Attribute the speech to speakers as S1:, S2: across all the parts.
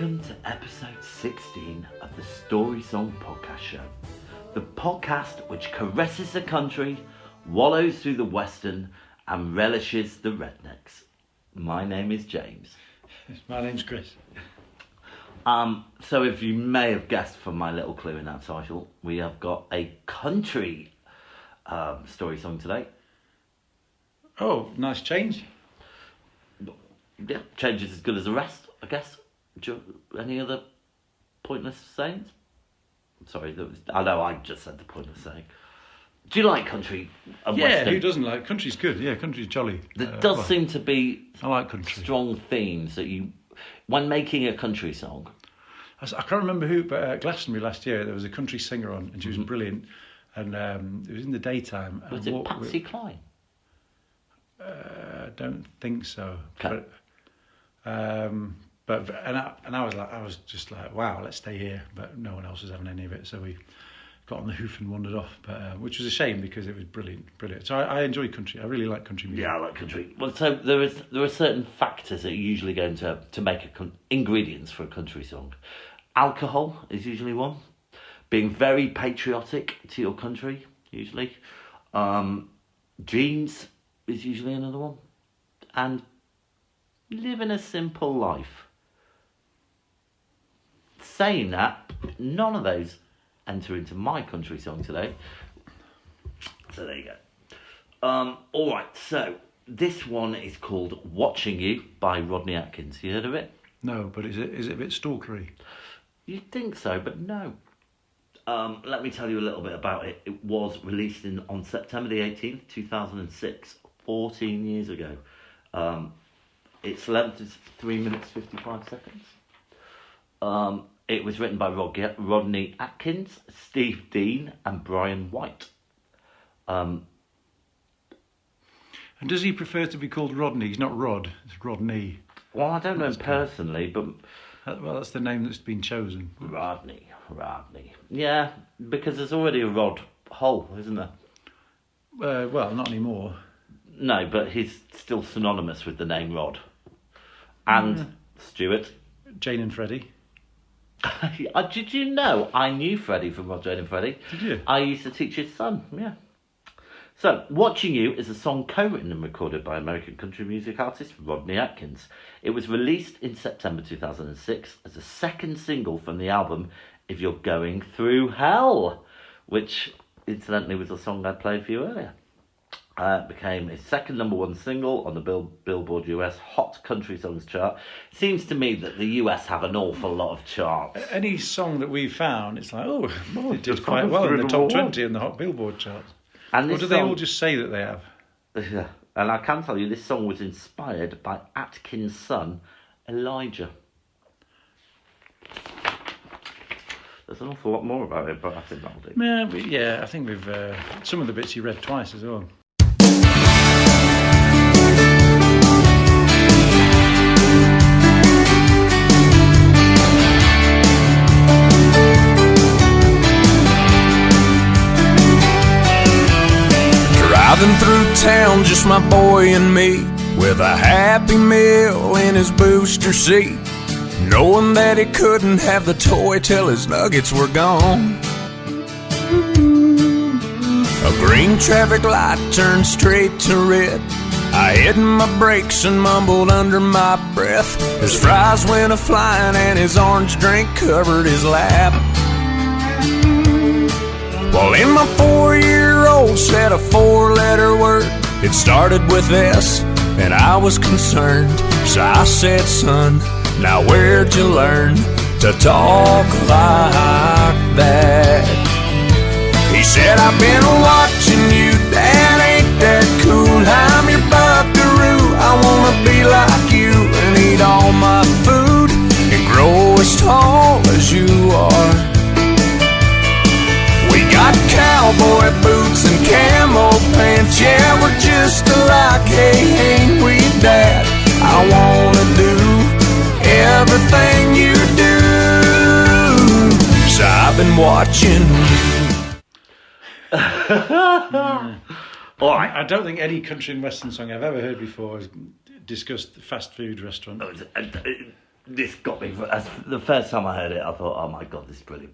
S1: Welcome to episode 16 of the Story Song Podcast Show. The podcast which caresses the country, wallows through the western and relishes the rednecks. My name is James.
S2: My name's Chris.
S1: So if you may have guessed from my little clue in that title, we have got a country story song today.
S2: Oh, nice change.
S1: Yeah, change is as good as the rest, I guess. Any other pointless sayings? Sorry, I know I just said the pointless saying. Do you like country and western?
S2: Who doesn't like country's good? Yeah, country's jolly.
S1: There does seem to be
S2: I like country.
S1: Strong themes that you, when making a country song.
S2: I can't remember who, but at Glastonbury last year there was a country singer on, and she was brilliant. And it was in the daytime.
S1: Was it Patsy Cline?
S2: I don't think so.
S1: Okay.
S2: But I was just like, wow, let's stay here. But no one else was having any of it, so we got on the hoof and wandered off. But which was a shame because it was brilliant. So I enjoy country. I really like country music.
S1: Yeah, I like country. Well, so there are certain factors that usually go into to make ingredients for a country song. Alcohol is usually one. Being very patriotic to your country, usually. Jeans is usually another one. And living a simple life. Saying that, none of those enter into my country song today. So there you go. Alright, so this one is called Watching You by Rodney Atkins. You heard of it?
S2: No, but is it a bit stalkery?
S1: You'd think so, but no. Let me tell you a little bit about it. It was released on September the 18th, 2006, 14 years ago. Its length is 3 minutes 55 seconds. It was written by Rodney Atkins, Steve Dean and Brian White.
S2: And does he prefer to be called Rodney? He's not Rod, it's Rodney.
S1: Well, I don't know him personally, but...
S2: Well, that's the name that's been chosen.
S1: Rodney. Yeah, because there's already a Rod Hull, isn't there?
S2: Well, not anymore.
S1: No, but he's still synonymous with the name Rod. And Stuart.
S2: Jane and Freddie.
S1: Did you know I knew Freddie from Rod, Jane and Freddie?
S2: Did you?
S1: I used to teach his son, yeah. So, Watching You is a song co-written and recorded by American country music artist Rodney Atkins. It was released in September 2006 as a second single from the album If You're Going Through Hell, which incidentally was a song I played for you earlier. It became a second #1 single on the Billboard US Hot Country Songs chart. Seems to me that the US have an awful lot of charts.
S2: Any song that we found, it's like, it did quite well in the top 20 in the Hot Billboard charts.
S1: And
S2: or do they all just say that they have?
S1: Yeah, and I can tell you this song was inspired by Atkins' son, Elijah. There's an awful lot more about it, but I think that'll do.
S2: Yeah, I think we've... some of the bits you read twice as well.
S3: Driving through town, just my boy and me, with a Happy Meal in his booster seat, knowing that he couldn't have the toy till his nuggets were gone. A green traffic light turned straight to red. I hit my brakes and mumbled under my breath. His fries went a-flying and his orange drink covered his lap. Well, in my 4-year-old said a 4-letter word. It started with S, and I was concerned. So I said, son, now where'd you learn to talk like that? He said, I've been watching you, Dad, ain't that cool? I'm your buckaroo, I wanna be like you and eat all my food and grow as tall as you are. We got cowboy boots and camo pants, yeah, we're just alike, hey, ain't we, Dad? I wanna do everything you do, so I've been watching you.
S1: All right.
S2: I don't think any country and western song I've ever heard before has discussed the fast food restaurant.
S1: this got me. The first time I heard it, I thought, "Oh my god, this is brilliant!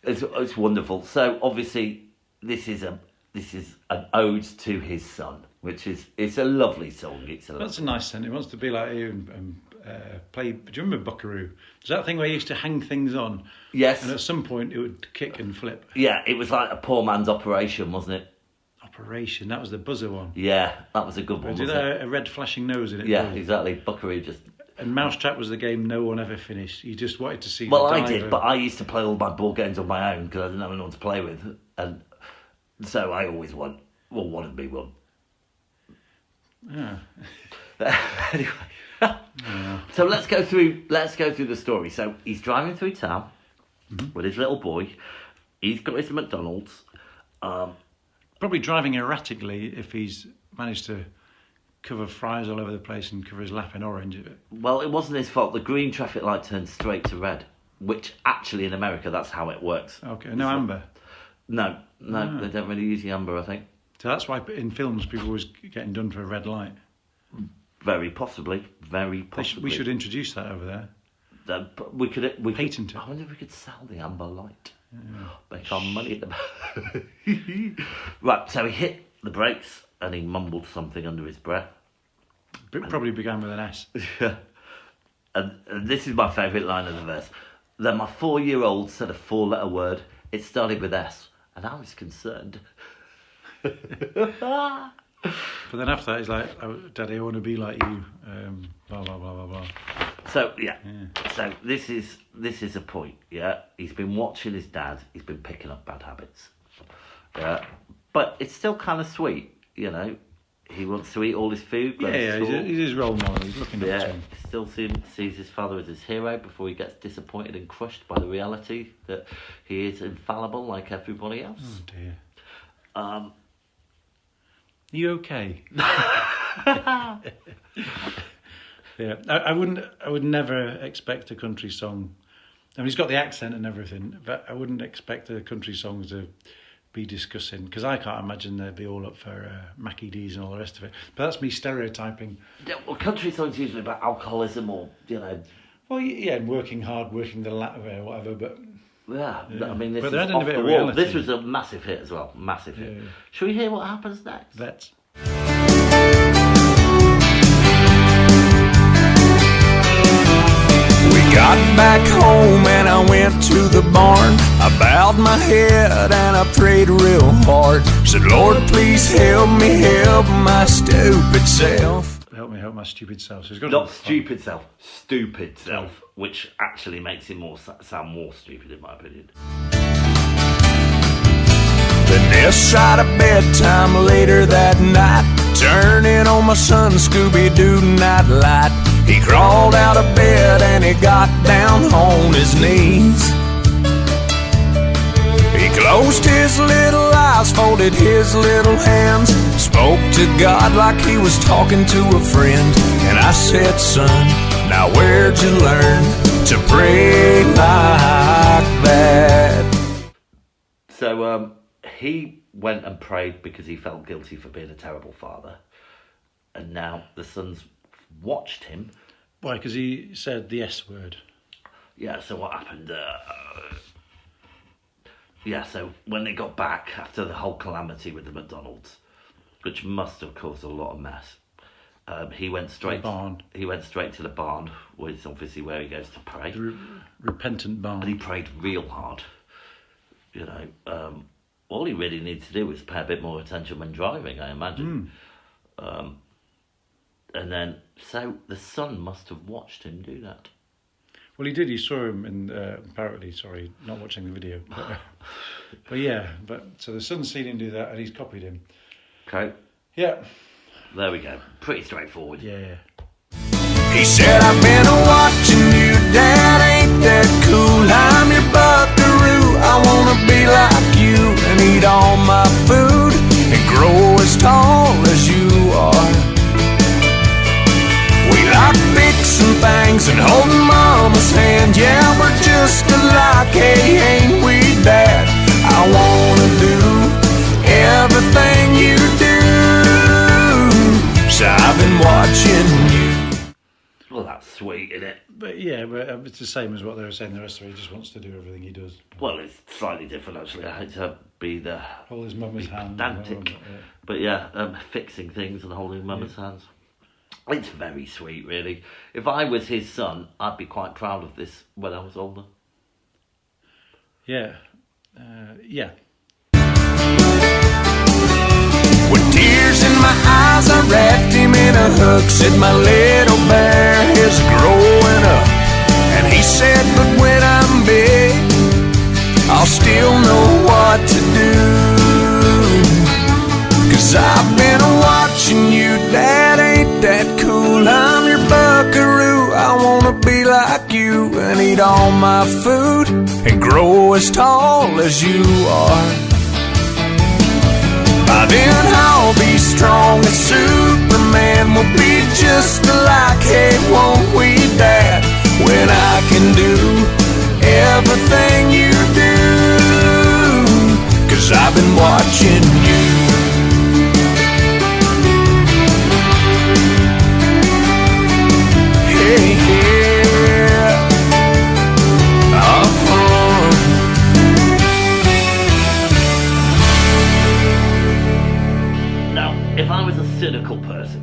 S1: It's wonderful." So obviously, this is an ode to his son, which is it's a lovely song.
S2: That's a nice sentence. He wants to be like you and play. Do you remember Buckaroo? Is that thing where he used to hang things on?
S1: Yes.
S2: And at some point, it would kick and flip.
S1: Yeah, it was like a poor man's operation, wasn't it?
S2: Operation. That was the buzzer one.
S1: Yeah, that was a good one.
S2: Did that a red flashing nose in it?
S1: Yeah, exactly. Buckaroo just.
S2: And Mousetrap was the game no one ever finished. You just wanted to see.
S1: Well, I did, but I used to play all my board games on my own because I didn't have anyone to play with, and so I always won. Well, one of me won.
S2: Yeah.
S1: Anyway, so let's go through the story. So he's driving through town with his little boy. He's got his McDonald's.
S2: Probably driving erratically if he's managed to cover fries all over the place and cover his lap in orange.
S1: Well, it wasn't his fault. The green traffic light turned straight to red, which actually in America that's how it works.
S2: Okay, no amber.
S1: No, they don't really use the amber, I think.
S2: So that's why in films people was getting done for a red light.
S1: Very possibly.
S2: We should introduce that over there.
S1: We
S2: patent it.
S1: I wonder if we could sell the amber light. Yeah. Make our money at the Right, so he hit the brakes and he mumbled something under his breath.
S2: It probably began with an S.
S1: Yeah. And this is my favourite line of the verse. Then my 4-year-old said a 4-letter word. It started with S, and I was concerned.
S2: But then after that, he's like, oh, Daddy, I want to be like you. Blah, blah, blah, blah, blah.
S1: So, yeah. So this is a point, yeah? He's been watching his dad. He's been picking up bad habits. Yeah. But it's still kind of sweet, you know? He wants to eat all his food.
S2: Yeah, he's his role model. He's looking up to him.
S1: He still sees his father as his hero before he gets disappointed and crushed by the reality that he is infallible like everybody else.
S2: Oh, dear.
S1: Are
S2: you okay? Yeah, I would never expect a country song. I mean, he's got the accent and everything, but I wouldn't expect a country song to be discussing, because I can't imagine they'd be all up for Mackie D's and all the rest of it. But that's me stereotyping.
S1: Yeah, well, country songs usually about alcoholism or, you know.
S2: Well, yeah, and working hard, working the ladder or whatever, but.
S1: Yeah, I mean, this
S2: but
S1: is off
S2: a bit
S1: the
S2: of
S1: wall.
S2: reality.
S1: This was a massive hit as well, massive hit.
S2: Yeah.
S1: Shall we hear what happens next?
S2: Let's.
S3: Got back home and I went to the barn. I bowed my head and I prayed real hard. Said, Lord, please help me help my stupid self.
S2: Help me help my stupid self. So he's got
S1: Not stupid self, stupid self, which actually makes him sound more stupid in my opinion.
S3: Then this side of bedtime later that night, turning on my son Scooby-Doo nightlight. He crawled out of bed and he got down on his knees. He closed his little eyes, folded his little hands, spoke to God like he was talking to a friend. And I said, son, now where'd you learn to pray like that?
S1: So he went and prayed because he felt guilty for being a terrible father. And now the son's watched him.
S2: Why? Because he said the S word.
S1: Yeah, so what happened? So when they got back after the whole calamity with the McDonald's, which must have caused a lot of mess, he went straight.
S2: The barn.
S1: He went straight to the barn, which is obviously where he goes to pray.
S2: Repentant barn.
S1: And he prayed real hard. You know, all he really needs to do is pay a bit more attention when driving, I imagine. And then, so the son must have watched him do that.
S2: Well, he did. He saw him in, apparently, sorry, not watching the video. But yeah, so the son's seen him do that and he's copied him.
S1: Okay.
S2: Yeah.
S1: There we go. Pretty straightforward.
S2: Yeah.
S3: He said, I've been watching you, Dad, ain't that cool? I'm your buckaroo, I wanna be like you and eat all my food and grow as tall as you are. We like fixing things and holding Mama's hand. Yeah, we're just alike, hey, ain't we, Dad? I wanna do everything you do, so I've been watching you.
S1: Well, that's sweet, isn't it?
S2: But Yeah, but it's the same as what they were saying. The rest of it, he just wants to do everything he does.
S1: Well, it's slightly different actually. I hate to be the
S2: Hold his mum's hand.
S1: pedantic, but yeah, fixing things and holding mum's hands. It's very sweet, really. If I was his son, I'd be quite proud of this when I was older.
S2: Yeah, yeah.
S3: With tears in my eyes, I wrapped him in a hug. Said my little bear is growing up. And he said, but when I'm big, I'll still know what to do. 'Cause I've been watching you, Dad, ain't that cool? I'm your buckaroo, I wanna be like you and eat all my food and grow as tall as you are. By then I'll be strong as Superman. We'll be just alike, hey, won't we, Dad? When I can do everything you do. 'Cause I've been watching you. Hey, yeah.
S1: Now, if I was a cynical person,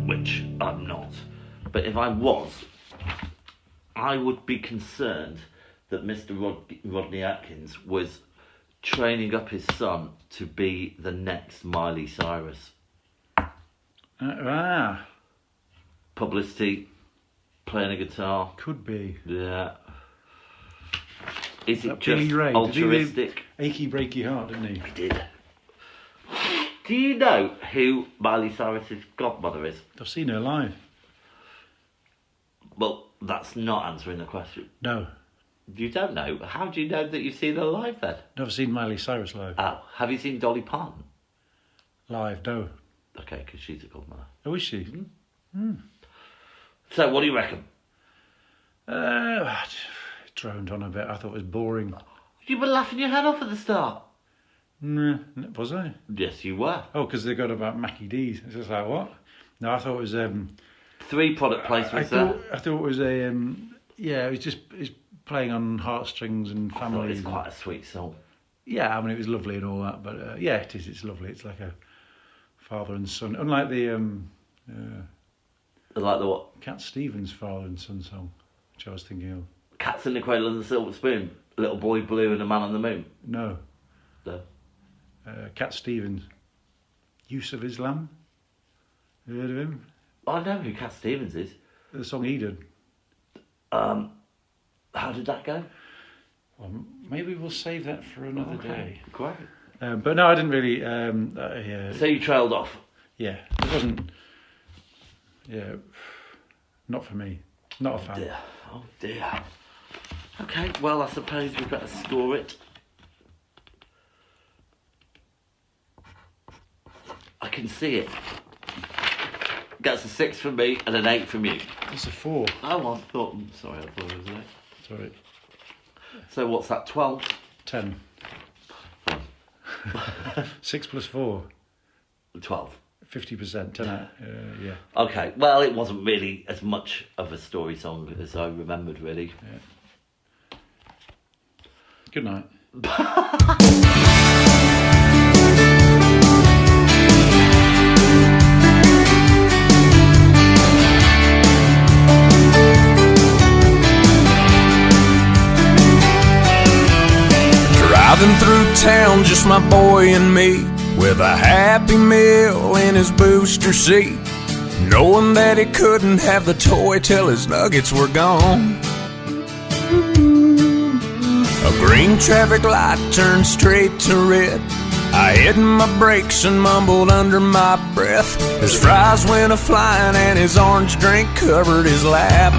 S1: which I'm not, but if I was, I would be concerned that Mr. Rodney Atkins was training up his son to be the next Miley Cyrus. Publicity, playing a guitar.
S2: Could be.
S1: Yeah. Is it
S2: That
S1: just
S2: Billy Ray,
S1: altruistic?
S2: Achy breaky heart, didn't he?
S1: He did. Do you know who Miley Cyrus's godmother is?
S2: I've seen her live.
S1: Well, that's not answering the question.
S2: No,
S1: You don't know. How do you know that you've seen her live then?
S2: never seen Miley Cyrus live.
S1: Oh, have you seen Dolly Parton?
S2: Live, no.
S1: Okay, because she's a godmother.
S2: Oh, is she?
S1: So, what do you reckon?
S2: Droned on a bit. I thought it was boring.
S1: You were laughing your head off at the start.
S2: Nah, was I?
S1: Yes, you were.
S2: Oh, because they got about Mackie D's. It's just like, what? No, I thought it was...
S1: 3 product placements there.
S2: I thought it was a... it was just... It's playing on heartstrings and
S1: I thought
S2: family.
S1: it's quite a sweet song.
S2: Yeah, I mean, it was lovely and all that, but yeah, it is. It's lovely. It's like a father and son. Unlike the
S1: Like the what?
S2: Cat Stevens father and son song, which I was thinking of.
S1: Cats in the Cradle and the Silver Spoon. Little Boy Blue and the Man on the Moon.
S2: No.
S1: No.
S2: Cat Stevens. Use of Islam. You heard of him?
S1: I know who Cat Stevens is.
S2: The song he did.
S1: How did that go?
S2: Well, maybe we'll save that for another day.
S1: Great.
S2: But no, I didn't really... yeah.
S1: So you trailed off?
S2: Yeah. It wasn't... Yeah. Not for me. Not a fan.
S1: Dear. Oh dear. Okay, well, I suppose we better score it. I can see it. Gets a 6 from me and an 8 from you.
S2: It's a 4.
S1: Oh, I thought... Sorry, I thought it was an 8.
S2: Sorry.
S1: So what's that, 12?
S2: 10. 6 plus 4.
S1: 12.
S2: 50%. 10 out. Yeah.
S1: Okay, well, it wasn't really as much of a story song as I remembered, really.
S2: Yeah. Good night.
S3: Driving through town, just my boy and me, with a Happy Meal in his booster seat, knowing that he couldn't have the toy till his nuggets were gone. A green traffic light turned straight to red. I hit my brakes and mumbled under my breath as fries went a-flying and his orange drink covered his lap.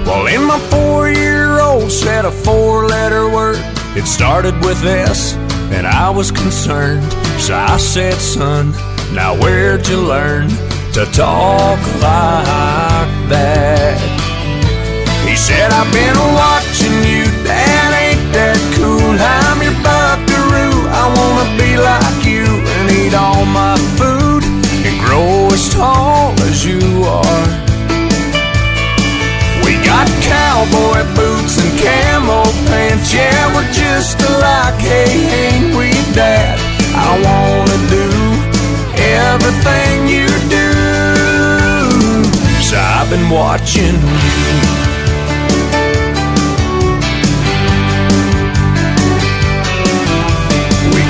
S3: Well, in my 4-year-old said a 4-letter word. It started with S, and I was concerned. So I said, son, now where'd you learn to talk like that? He said, I've been watching you, Dad, ain't that cool? I'm your buckaroo, I wanna be like you and eat all my food and grow as tall as you are. just alike. Hey, ain't we, Dad? I wanna do everything you do. So I've been watching you.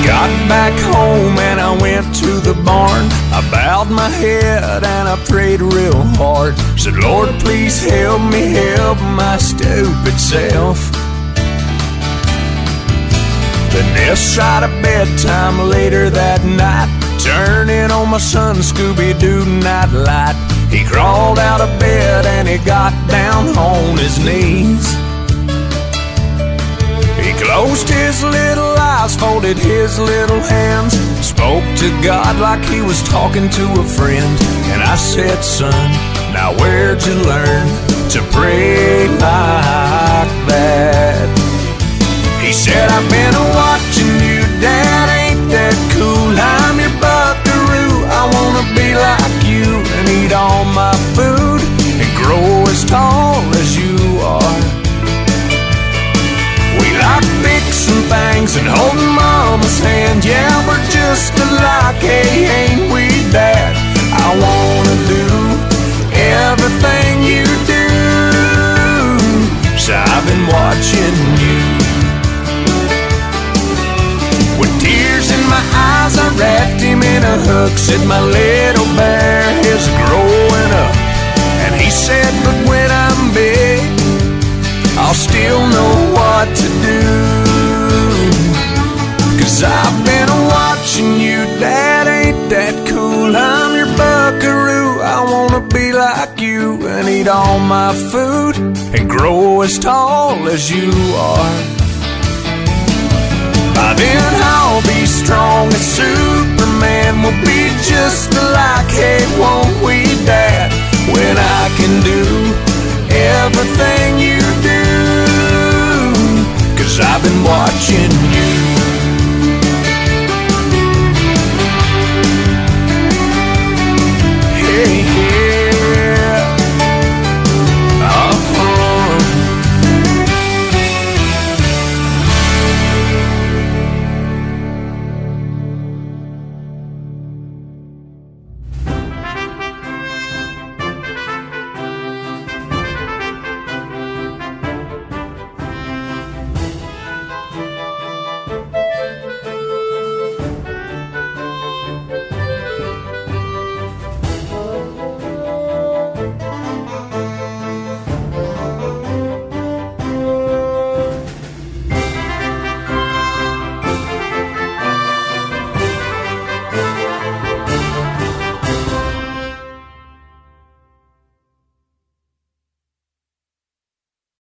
S3: Got back home and I went to the barn. I bowed my head and I prayed real hard. Said, Lord, please help me help my stupid self. Then this side of bedtime later that night, turning on my son Scooby-Doo nightlight. He crawled out of bed and he got down on his knees. He closed his little eyes, folded his little hands, spoke to God like he was talking to a friend. And I said, son, now where'd you learn to pray like that? He said, I've been watching you, Dad, ain't that cool? I'm your buckaroo, I wanna be like you and eat all my food and grow as tall as you are. We like fixing things and holding Mama's hand. Yeah, we're just alike. Hey, ain't we, Dad? I wanna do everything you do. So I've been watching you. With tears in my eyes, I wrapped him in a hug. Said, my little bear is growing up. And he said, but when I'm big, I'll still know what to do. 'Cause I've been watching you, Dad, ain't that cool? I'm your buckaroo, I wanna be like you and eat all my food and grow as tall as you are. By then I'll be strong as Superman. We'll be just alike. Hey, won't we, Dad? When I can do everything you do. 'Cause I've been watching you.